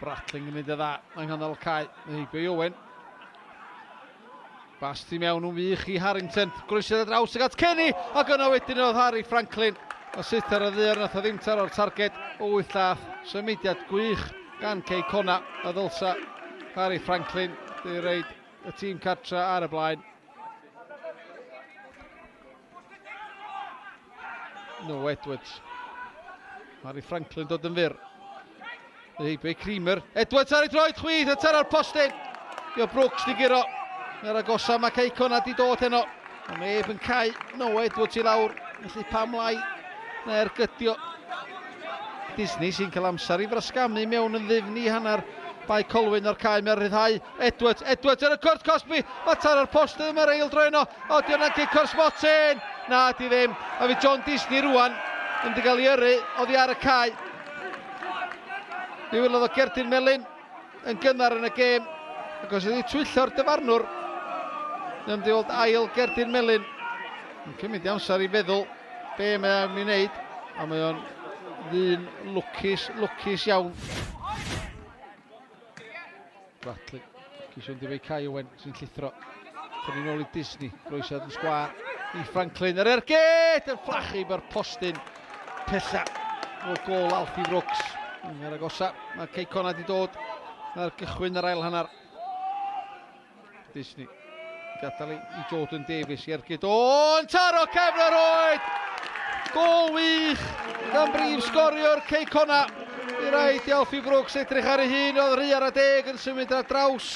Bratling yn mynd y dda yng nghanol cae. Heibio i Owen. Basti mewn yn wych i Harrington. Groesiad y draws ag at Kenny. Ac yna wedyn oedd Harry Franklin. O sut ar y ddyr nath o ddim taro'r targed o 8 lath. Symudiad gwych gan Cey Conna a ddylsa Harry Franklin di reid y tîm cartra ar y blaen. No Edwards. Harry Franklin dod yn fyr. Heibio i Creamer. Edwards ar ei droed chwith a taro'r postyn. Dio Brooks di giro. Yr agosa mae Cey Conna di dod heno. A neb yn cau. No Edwards i lawr. Felly pam lai. Na'r gydio. Disney sy'n cael amser i frasgamu mewn yn ddifni hanner bai Colwyn o'r cae mewn rhyddhau. Edwards ar y Curt Cosby. Mae taro'r postyn yma'r eil droeno. O, di hwnna'n gico'r smotin. Na, di ddim. A fi John Disney rwan yn di gael ei yrru oddi ar y cae. Mi wylodd o Gerdyn Melin yn gynnar yn y gêm. Ac os ydi twyllo'r dyfarnwr, yn di weld ail Gerdyn Melin. Yn cymryd i amser i feddwl be mae am i wneud. A mae o'n ddyn lwcus iawn. Bratling. Cisio yn difeu Cai Owen sy'n llithro. Fyrnu nôl i Disney. Groesiad yn sgwar i Franklin. Yr ergyd yn fflachu bo'r postyn pella o gol Alfie Brooks. Yr agosa, mae Cey Conna di dod ar gychwyn yr ail hanner. Disney gadael i Jordan Davies i ergyd. O'n taro cefn yr oed! Gol wych gan brif sgoriwr Cey Conna. I raid i Alfie Brooks edrych ar ei hun. Oedd rhy ar y deg yn symud ar draws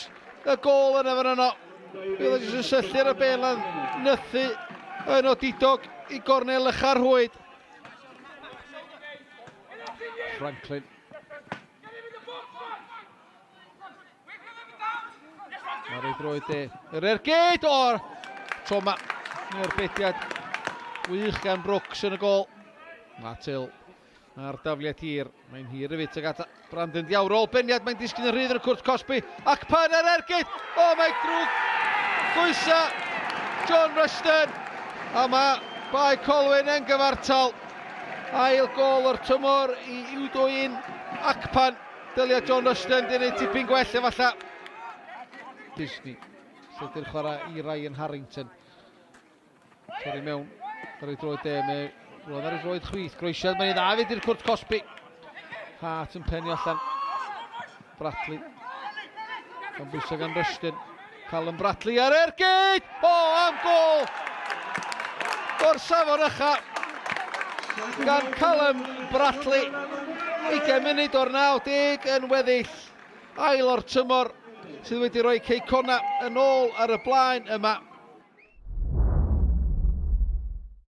y gol yna fan yno. Bydd o jyst yn syllu ar y bel a'n nythu yn o didog i gornel ychar hwyd. Franklin. Ar ei droed e. Yr ergyd o'r Toma. Yr bediad wych gan Brooks yn y gol. Matil ar dafliad hir. Mae'n hir y fit ag at Brandon Diawrol. Beniad mae'n disgyn yn rhydd yn y Curt Cosby. Ac pan yr ergyd. O, mae'n drwg. Gwysa John Rushton. A mae bai Colwyn yn gyfartal. Ail gol o'r tymor i Udoin Akpan. Dylia John Rushton di wneud tipyn gwell efalla. Disney. Llydyr chwarae i Ryan Harrington. Torri mewn. Ar ei droed e. Roedd ar ei droed chwith. Groesiad mae'n ei dda fyd i'r Curt Cosby. Hart yn penni allan. Bradley. Gan bwysau gan Rushton. Callum Bradley ar ergyd. O, am gol! O'r safon ycha. Gan Callum Bradley. 20 munud o'r 90 yn weddill. Ail o'r tymor sydd wedi rhoi Cey Conna yn ôl ar y blaen yma.